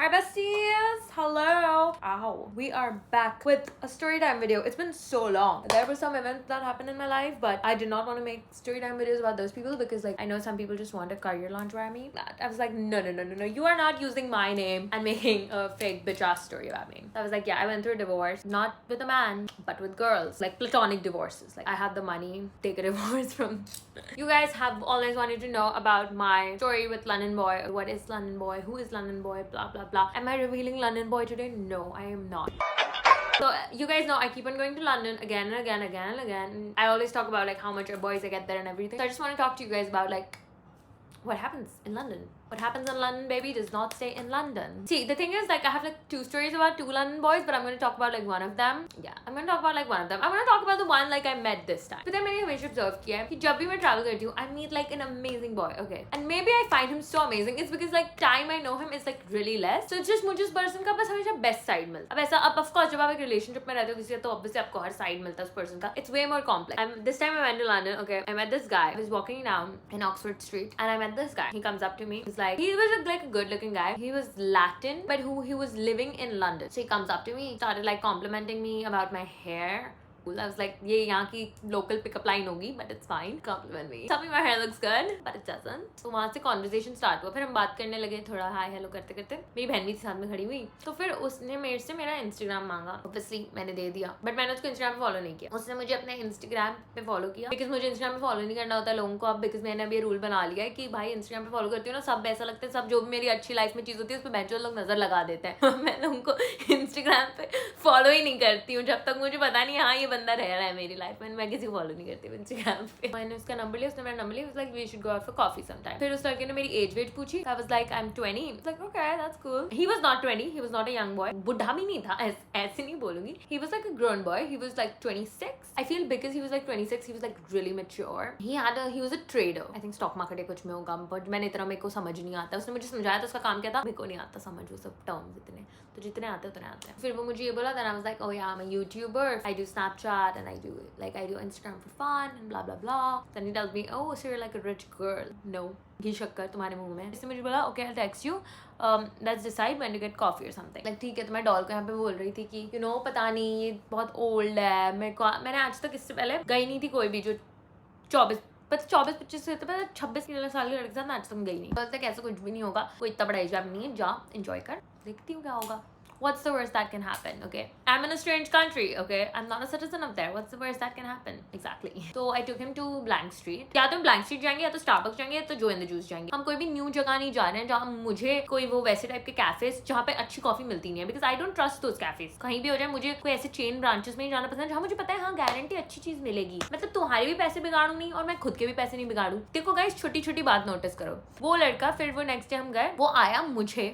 Hi besties! Hello! Ow. We are back with a story time video. It's been so long. There were some events that happened in my life, but I did not want to make story time videos about those people because like I know some people just want a career launch by me. I was like, no. You are not using my name and making a fake bitch ass story about me. I was like, yeah, I went through a divorce. Not with a man, but with girls. Like platonic divorces. Like I had the money, take a divorce from you guys have always wanted to know about my story with London Boy. What is London Boy? Who is London Boy? Blah blah blah. Am I revealing London Boy today? No, I am not. So you guys know I keep on going to London again and again. I always talk about like how much boys I get there and everything. So I just want to talk to you guys about like what happens in London. What happens in London, baby, does not stay in London. See, the thing is, like, I have, like, 2 stories about 2 London boys, but I'm going to talk about, like, one of them. Yeah, I'm going to talk about, like, one of them. I'm going to talk about the one, like, I met this time. But then मैंने हमेशा observe किया है कि जब भी मैं travel करती हूँ, I meet, like, an amazing boy, okay? And maybe I find him so amazing. It's because, like, time I know him is, like, really less. So it's just मुझे उस person का बस हमेशा best side मिलता. अब ऐसा, अब of course, जब आप एक relationship में रहते हो किसी से, तो obviously आपको हर side मिलता है उस person का. It's way more complex. This time I went to London, okay? I met this guy. I was walking down in Oxford Street, and I met this guy. He comes up to me. He's like, he was like a good looking guy. He was Latin, but he was living in London. So he comes up to me, started like complimenting me about my hair. I was like, ये यहाँ की local pickup line होगी, but it's fine. Compliment me. Tell me my hair looks good, but it doesn't. तो वहाँ से conversation start हुआ. फिर हम बात करने लगे थोड़ा hi hello करते करते. मेरी बहन भी साथ में खड़ी हुई. तो फिर उसने मेरे से मेरा Instagram मांगा. Obviously मैंने दे दिया. But मैंने उसको Instagram पे follow नहीं किया. उसने मुझे अपने Instagram पे follow किया. Because मुझे Instagram पे follow नहीं करना होता लोगों को अब. Because मैंने अभी रूल बना लिया है कि भाई Instagram पे follow करती हूँ ना सब ऐसा लगता है सब जो भी मेरी अच्छी लाइफ में चीज़ होती है उस पर बेंचो लोग नजर लगा देते हैं. मैं लोगों को Instagram पे follow ही नहीं करती हूँ जब तक मुझे पता नहीं हाँ ये बंदा रह रहा है मेरी लाइफ में. मैं किसी को फॉलो नहीं करती इंस्टाग्राम पे. मैंने उसका नंबर लिया, उसने मेरा नंबर लिया. Like we should go out for coffee some time. फिर उस लड़के ने मेरी एज वेट पूछी. I was like I am 20. Like okay that's cool. He was not 20. He was not a young boy. बुढ़ा भी नहीं था ऐसे नहीं बोलूंगी. He was like a grown boy. He was like 26. I feel because he was like 26 he was like really mature. He was a trader. I think stock market कुछ में होगा बट मैंने इतना मेरे को समझ नहीं आता. उसने मुझे समझाया था उसका काम क्या था. मेरे को नहीं आता समझ वो सब टर्म्स इतने. तो जितने आते उतने आते हैं. फिर वो मुझे ये बोला then I was like oh yeah I'm a YouTuber. I do Snapchat and I do Instagram for fun and blah blah blah. Then he tells me oh so you're like a rich girl. No. घी शक्कर तुम्हारे मुंह में. इसने मुझे बोला okay I'll text you. Let's decide when to get coffee or something. Like ठीक है. तो मैं डॉल को यहाँ पे बोल रही थी कि you know पता नहीं ये बहुत old है. मैंने आज तक इससे पहले गई नहीं थी कोई भी जो 24-25 से 26 साल के लड़के के साथ मैं आज तक गई नहीं. बोलते कैसे कुछ भी नहीं होगा. कोई इतना बड़ा एग्जाम नहीं है. जा enjoy कर. देखती हूँ क्या होगा. What's the worst that can happen? Okay, I'm in a strange country. Okay, I'm not a citizen of there. What's the worst that can happen? Exactly. So I took him to Blank Street. या तो हम Blank Street जाएंगे या तो Starbucks जाएंगे या तो Joe and the Juice जाएंगे. हम कोई भी न्यू जगह नहीं जा रहे हैं जहाँ मुझे कोई वो वैसे टाइप के कैफेज जहाँ पे अच्छी कॉफी मिलती नहीं है. Because I don't trust those cafes. कहीं भी हो जाए मुझे कोई ऐसे चेन ब्रांचेस में ही जाना पसंद है जहाँ मुझे पता है हाँ गारंटी अच्छी चीज मिलेगी. मतलब तुम्हारे भी पैसे बिगाड़ू नहीं और मैं खुद के भी पैसे नहीं बिगाड़ू. देखो गाइस छोटी छोटी बात नोटिस करो. वो लड़का फिर वो नेक्स्ट डे हम गए. वो आया मुझे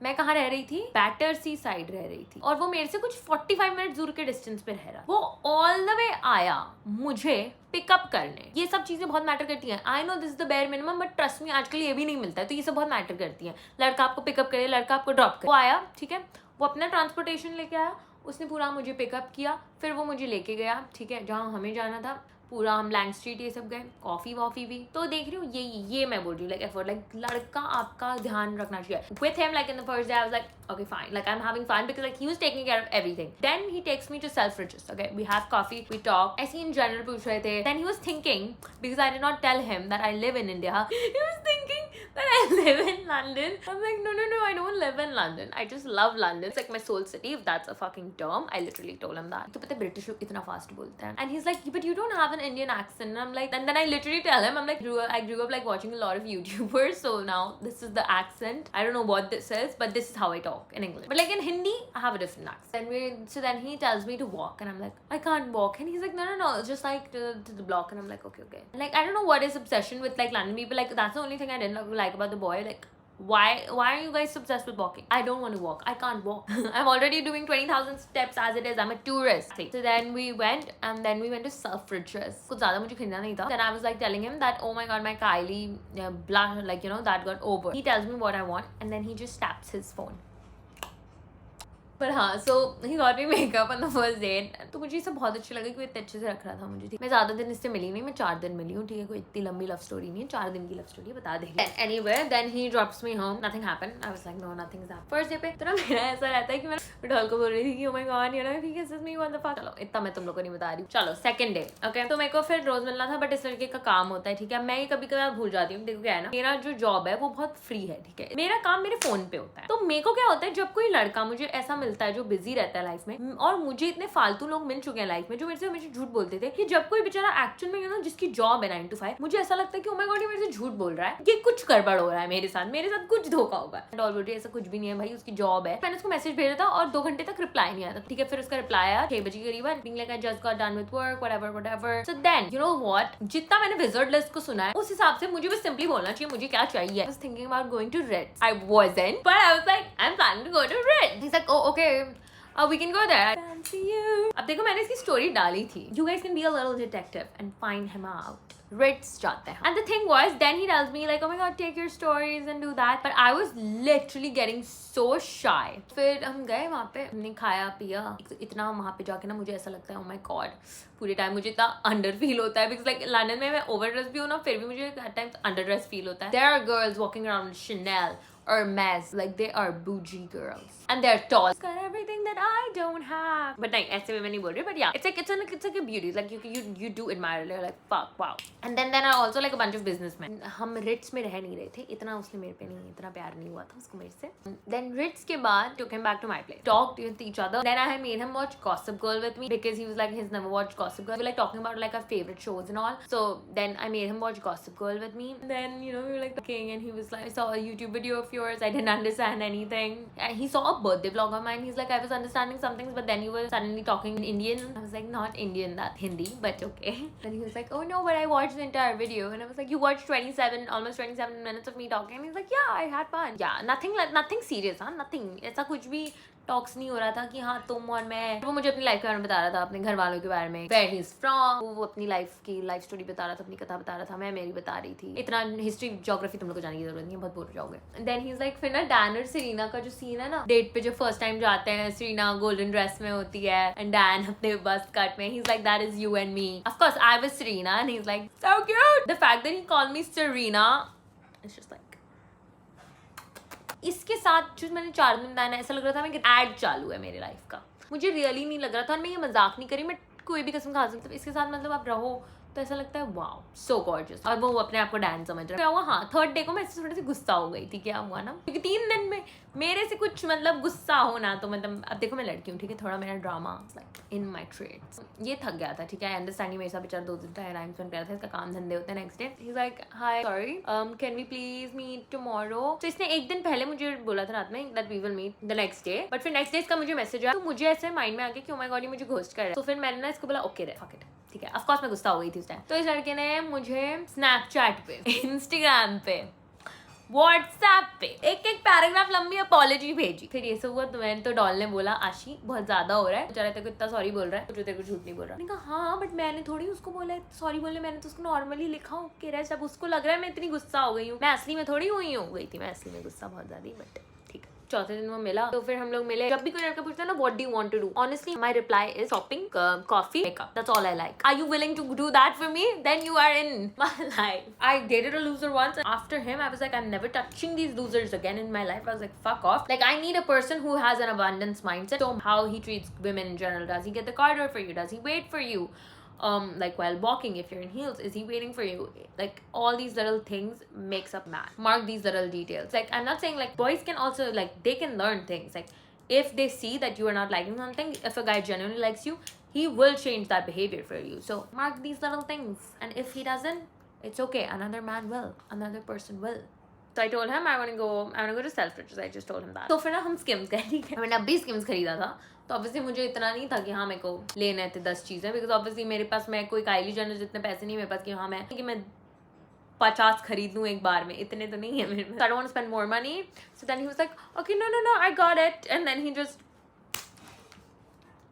मैं कहाँ रह रही थी बैटरसी साइड रह रही थी और वो मेरे से कुछ 45 मिनट दूर के डिस्टेंस पे रह रहा. वो ऑल द वे आया मुझे पिकअप करने. ये सब चीजें बहुत मैटर करती हैं. I know this is the bare minimum but trust me आजकल ये भी नहीं मिलता है. तो ये सब बहुत मैटर करती हैं. लड़का आपको पिकअप करे लड़का आपको ड्रॉप करे. वो आया ठीक है. वो अपना ट्रांसपोर्टेशन लेके आया. उसने पूरा मुझे पिकअप किया. फिर वो मुझे लेके गया ठीक है जहाँ हमें जाना था. पूरा हम लैंग स्ट्रीट ये सब गए. कॉफी वॉफी भी. तो देख रही हूँ ये मैं बोल रही हूँ लाइक एफर्ट लाइक लड़का आपका ध्यान रखना चाहिए. With him like in the first day I was like okay fine like I'm having fun because like he was taking care of everything. Then he takes me to Selfridges. Okay, we have coffee, we talk. ऐसे in general पूछ रहे थे. Then he was thinking because I did not tell him that I live in India. He was thinking that I live in London. I'm like no I don't live in London. I just love London. It's like my soul city if that's a fucking term. I literally told him that. तो पता है British लोग इतना fast बोलते हैं. And he's like but you don't have an Indian accent. And I'm like and then I literally tell him I'm like I grew up like watching a lot of YouTubers so now this is the accent. I don't know what this is but this is how I talk in English. But like in Hindi, I have a different accent. So then he tells me to walk and I'm like, I can't walk. And he's like, no, it's just like to the block. And I'm like, okay. Like, I don't know what his obsession with like London people. Like, that's the only thing I didn't like about the boy. Like, why are you guys obsessed with walking? I don't want to walk. I can't walk. I'm already doing 20,000 steps as it is. I'm a tourist. So then we went and then we went to Selfridges. कुछ ज़्यादा मुझे खरीदना नहीं था. Then I was like telling him that oh my god my Kylie blush like you know that got over. He tells me what I want and then he just taps his phone. पर हाँ, so he got me makeup on the first date. तो मुझे ये सब बहुत अच्छा लगा कि वो इतने अच्छे से रख रहा था मुझे। मैं ज्यादा दिन इससे मिली नहीं, मैं 4 दिन मिली हूँ, ठीक है, कोई इतनी लंबी लव स्टोरी नहीं है, 4 दिन की लव स्टोरी बता देगी। Anyway then he drops me home, nothing happened, I was like no nothing is happened. First day पे तो ना मेरा ऐसा रहता है कि मैं ढोल को बोल रही थी कि oh my God you know he kisses me what the fuck. चलो इतना मैं तुम लोगों को नहीं बता रही हूँ। चलो सेकंड डे, ओके, तो मेरे को फिर रोज मिलना था, बट इस लड़के का काम होता है, ठीक है, मैं कभी कभी भूल जाती हूँ। देखो क्या है ना, मेरा जो जॉब है वो बहुत फ्री है, ठीक है, मेरा काम मेरे फोन पे होता है। तो मेरे को क्या होता है, जब कोई लड़का मुझे ऐसा मिलता है जो बिजी रहता है लाइफ में, और मुझे इतने फालतू लोग मिल चुके हैं लाइफ में जो मेरे से हमेशा झूठ बोलते थे, कि जब कोई बेचारा एक्चुअल में यू नो जिसकी जॉब है 9 to 5, मुझे ऐसा लगता है कि ओ माय गॉड ये मेरे से झूठ बोल रहा है, ये कुछ गड़बड़ हो रहा है मेरे साथ कुछ धोखा होगा। ऑलरेडी ऐसा कुछ भी नहीं है भाई, उसकी जॉब है। मैंने उसको मैसेज भेजा था और 2 घंटे तक रिप्लाई नहीं आया था, ठीक है, फिर उसका रिप्लाई आया 6 बजे करीबन, being like I just got done with work whatever। So then you know what, जितना मैंने विजिट लिस्ट को सुना है उस हिसाब से मुझे बस सिंपली बोलना चाहिए मुझे क्या चाहिए। I was thinking about going to Ritz, I wasn't, but I was like I'm planning to go to Ritz। He's like oh okay we can go there, I fancy you। अब देखो मैंने इसकी story डाली थी, you guys can be a little detective and find him out। Ritz जाते हैं, and the thing was then he tells me like oh my god take your stories and do that, but I was literally getting so shy। फिर हम गए वहाँ पे, हमने खाया पिया, इतना वहाँ पे जाके ना मुझे ऐसा लगता है oh my god पूरे टाइम मुझे इतना अंडर फील होता है, बिकॉज लाइक लंदन में मैं ओवर ड्रेस भी हूँ ना, फिर भी मुझे at times under dress feel होता है। There are girls walking around with Chanel Hermes, like they are bougie girls and they're tall, it's got everything that I don't have, but नहीं ऐसे में मैं नहीं बोल रही, but yeah it's like a beauty, like you do admire it, like fuck wow। and then I also like a bunch of businessmen। हम Ritz में रह नहीं रहे थे, इतना उसने मेरे पे नहीं, इतना प्यार नहीं हुआ था उसको मेरे से। then Ritz के बाद took him back to my place, talked with each other, then I made him watch Gossip Girl with me because he was like he's never watched Gossip Girl, we were like talking about like our favorite shows and all, so then I made him watch Gossip Girl with me, then you know we were like talking and he was like I saw a YouTube video of yours, I didn't understand anything, and he saw a birthday vlog of mine, he's like I was understanding some things but then you were suddenly talking in Indian, I was like not Indian, that Hindi, but okay। then he was like oh no but I watched the entire video, and I was like you watched almost 27 minutes of me talking, and he's like yeah I had fun, yeah nothing serious, हाँ nothing ऐसा कुछ भी talks नहीं हो रहा था कि हाँ तुम और मैं। वो मुझे अपनी लाइफ के बारे में बता रहा था, अपने घर वालों के बारे में, वेयर ही इज फ्रॉम, वो अपनी लाइफ स्टोरी बता रहा था, अपनी कथा बता रहा था, मैं मेरी बता रही थी। इतना हिस्ट्री ज्योग्राफी तुम लोग को जानने की जरूरत नहीं है, बहुत बोल जाओगे। देन ही इज लाइक फिर ना डैन और सेरीना का जो सीन है ना, डेट पे जो फर्स्ट टाइम जाते हैं, सेरीना गोल्डन ड्रेस में होती है एंड डैन अपने बस कट में, ही is like that is you and me, of course I was Serena and he is like so cute. The fact that he called me Serena it's just like, इसके साथ जो मैंने 4 दिन बताया, ऐसा लग रहा था मैं एड चालू है मेरे लाइफ का, मुझे रियली नहीं लग रहा था, और मैं ये मजाक नहीं करी, मैं कोई भी कसम खा सकती हूँ, इसके साथ मतलब आप रहो तो ऐसा लगता है वाओ सो गॉर्जियस, और वो अपने आप को डैन समझ रहा है। क्या हुआ, हाँ थर्ड डे को मैं थोड़ी सी गुस्सा हो गई थी, क्या हुआ ना, क्योंकि 3 दिन में मेरे से कुछ मतलब गुस्सा हो ना, तो मतलब अब देखो मैं लड़की हूँ, ठीक है, थोड़ा मेरा drama like in my trades, ये थक गया था, ठीक है, अंडरस्टैंडिंग मेरे साथ बेचारा 2 दिन टाइम स्पेंड कर रहा था, इसका काम धंधे होते हैं। Next day he is like hi sorry can we please meet tomorrow, तो इसने एक दिन पहले मुझे बोला था रात में that we will meet the next day, but फिर नेक्स्ट डे इसका मुझे मैसेज आया, तो मुझे ऐसे माइंड में आ गया कि ओ माय गॉड ये मुझे घोस्ट कर रहा है, तो फिर मैंने ना इसको बोला ओके रे फक इट, ठीक है, ऑफ कोर्स मैं गुस्सा हो गई थी उस टाइम। तो इस लड़के ने मुझे स्नैपचैट पे, इंस्टाग्राम पे, व्हाट्सएप पे एक पैराग्राफ लंबी अपॉलॉजी भेजी। फिर ये सब हुआ तो मैंने तो डॉल ने बोला आशी बहुत ज्यादा हो रहा है, बेचारा तेरे को इतना सॉरी बोल रहा है, जो तेरे को झूठ नहीं बोल रहा। मैंने कहा हाँ बट मैंने थोड़ी उसको बोला है सॉरी बोलने, मैंने तो उसको नॉर्मली लिखा हूँ कि रहा, सब उसको लग रहा है मैं इतनी गुस्सा हो गई हूँ, मैं असली में थोड़ी हुई हूँ, गई थी मैं असली में गुस्सा बहुत ज्यादा, बट चौथे दिन वो मिला, तो फिर हम लोग मिले। जब भी कोई लड़का पूछता है ना what do you want to do, honestly my reply is shopping, coffee, makeup, that's all I like. Are you willing to do that for me, then you are in my life. I dated a loser once, after him I was like I am never touching these losers again in my life, I was like fuck off, like I need a person who has an abundance mindset, so how he treats women in general, does he get the car door for you, does he wait for you, like while walking, if you're in heels, is he waiting for you, like all these little things makes up man. Mark these little details. Like I'm not saying like boys can also like they can learn things, like if they see that you are not liking something, if a guy genuinely likes you, he will change that behavior for you, so mark these little things, and if he doesn't, it's okay, another man will, another person will. So I told him I want to go to Selfridges, I just told him that. तो फिर ना हम skims गए, ठीक है, मैंने अभी skims खरीदा था, तो ऑब्वियसली मुझे इतना नहीं था कि हाँ मेरे को लेने थे 10 चीज़ें, बिकॉज ऑब्वियसली मेरे पास, मैं कोई काइली जेनर जितने पैसे नहीं मेरे पास कि हाँ मैं 50 खरीद लूँ एक बार में, इतने तो नहीं है मेरे पास, I don't want to spend more money. So then he was like okay no I got it, and then he just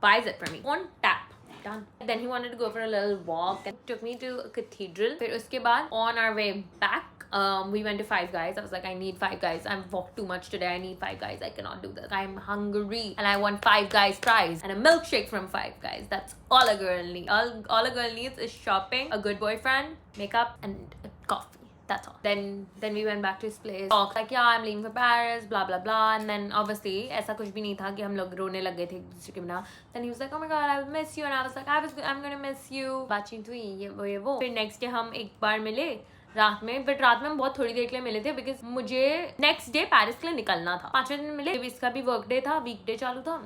buys it for me on tap, done. Then he wanted to go for a little walk and took me to a cathedral. फिर उसके बाद on our way back We went to Five Guys. I was like, I need Five Guys. I've walked too much today. I need Five Guys. I cannot do this. I'm hungry and I want Five Guys fries and a milkshake from Five Guys. That's all a girl needs. All a girl needs is shopping, a good boyfriend, makeup, and coffee. That's all. Then we went back to his place. Talked like, yeah, I'm leaving for Paris, blah blah blah. And then obviously ऐसा कुछ भी नहीं था कि हम लोग रोने लग गए थे एक दूसरे के बिना. Then he was like, oh my god, I will miss you. And I was like, I'm gonna miss you. बातचीत हुई ये वो. फिर next day हम एक बार मिले रात में, बट रात में हम बहुत थोड़ी देर के लिए मिले थे बिकॉज मुझे नेक्स्ट डे पेरिस के लिए निकलना था. 5वें दिन मिले. इसका भी वर्क डे था, वीक डे चालू था,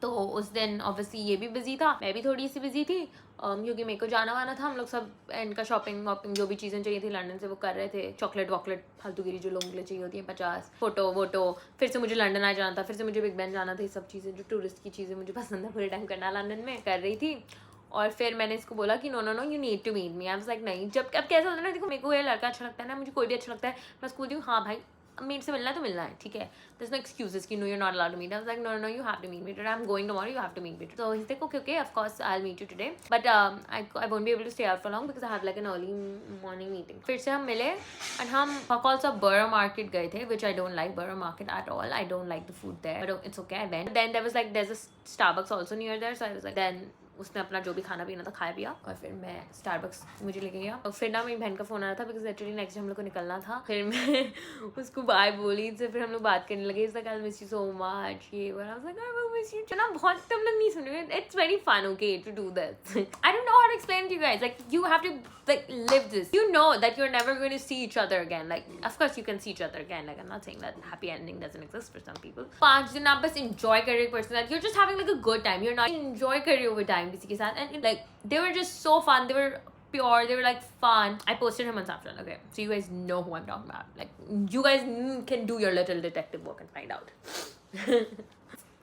तो उस दिन ऑब्वियसली ये भी बिजी था, मैं भी थोड़ी सी बिजी थी क्योंकि मेरे को जाना वाना था. हम लोग सब एंड का शॉपिंग वॉपिंग जो भी चीज़ें चाहिए थी लंदन से वो कर रहे थे. चॉकलेट वॉकलेट फालतूगिरी जो लोगों के लिए चाहिए होती है 50, फोटो वोटो. फिर से मुझे लंदन आ जाना था, फिर से मुझे बिग बैन जाना था. ये सब चीज़ें जो टूरिस्ट की चीज़ें मुझे पसंद है पूरे टाइम करना लंदन में कर रही थी. और फिर मैंने इसको बोला कि no no no you need to meet me. I was like नहीं. जब अब कैसा होता है ना, देखो मेरे को ये लड़का अच्छा लगता है ना, मुझे कोई भी अच्छा लगता है, मैं उसको बोलती हूँ हाँ भाई मेरे से मिलना है तो मिलना है, ठीक है. There's no excuses कि no you're not allowed to meet. I was like no you have to meet me today. I'm going tomorrow. You have to meet me today. So he's like okay of course I'll meet you today. But I won't be able to stay out for long because I have like an early morning meeting. फिर से हम मिले and हम also Borough Market गए थे, which I don't like Borough Market at all. I don't like the food there. But it's okay. I went. Then there was like there's a Starbucks also near there, so I was like then उसने अपना जो भी खाना पीना था खाया पिया और फिर मैं स्टारबक्स मुझे लेके गया. और फिर ना मेरी बहन का फोन आ रहा था बिकॉज एक्चुअली नेक्स्ट डे हम लोग को निकलना था. फिर मैं उसको बाय बोली, तो फिर हम लोग बात करने लगे. It's like I miss you so much ये वो. I was like I will miss you. ना बहुत तुम लोग नहीं सुन रहे. It's very fun okay to do this. I don't know how to explain to you guys. Like you have to like live this. You know that you're never going to see each other again. Like of course you can see each other again. Like I'm not saying that happy ending doesn't exist for some people. 5 दिन आप बस enjoy कर रहे हो person that you're just having like a good time. You're not enjoy कर रहे हो with time किसी के साथ. And like they were just so fun. They were pure. They were like fun. I posted him on Snapchat. Okay, so you guys know who I'm talking about. Like you guys can do your little detective work and find out.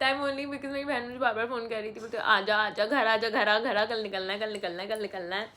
Time only because मेरी बहन मुझे बार बार phone कर रही थी, बोलते आजा आजा घर आजा घर कल निकलना है कल निकलना है कल निकलना है.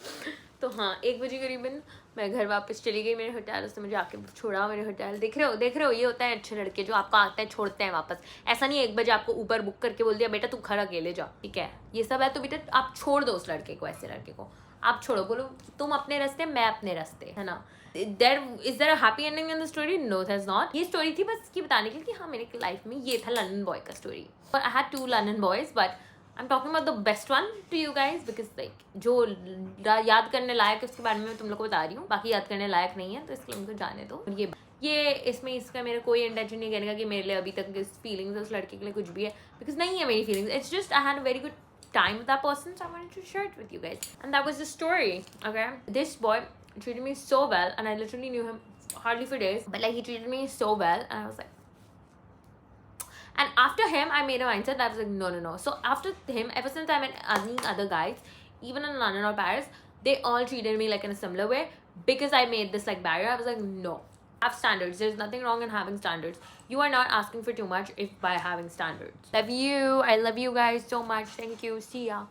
तो हाँ 1 बजे करीबन मैं घर वापस चली गई मेरे होटल. उसने मुझे आके छोड़ा मेरे होटल. देख रहे हो ये होता है अच्छे लड़के जो आपको आते हैं छोड़ते हैं वापस. ऐसा नहीं 1 बजे आपको ऊबर बुक करके बोल दिया बेटा तू घर अकेले जा, ठीक है ये सब है, तो बेटा आप छोड़ दो उस लड़के को. ऐसे लड़के को आप छोड़ो, बोलो तुम अपने रास्ते मैं अपने रास्ते, है ना. Is there a happy ending in the story? No, there's not. ये स्टोरी थी बस कि बताने के लिए कि हाँ मेरे लाइफ में ये था लंदन बॉय का story. I had 2 London boys, but I'm talking about the best one to you guys because like जो याद करने लायक है उसके बारे में मैं तुम लोग को बता रही हूँ. बाकी याद करने लायक नहीं है तो इसलिए उनको जाने दो. ये इसमें इसका मेरा कोई इंटेंशन नहीं कहने का कि मेरे लिए अभी तक इस फीलिंग्स है उस लड़के के लिए कुछ भी है, बिकॉज नहीं है मेरी feelings. It's just I had a very good time with that person, so I wanted to share it with you guys. And that was the story. Okay, this boy treated me so well and I literally knew him hardly for days, but like he treated me so well and I was like, and after him I made a mindset that I was like no. So after him, ever since I met any other guys, even in London or Paris, they all treated me like in a similar way because I made this like barrier. I was like no, have standards. There's nothing wrong in having standards. You are not asking for too much if by having standards. Love you. I love you guys so much. Thank you. See ya.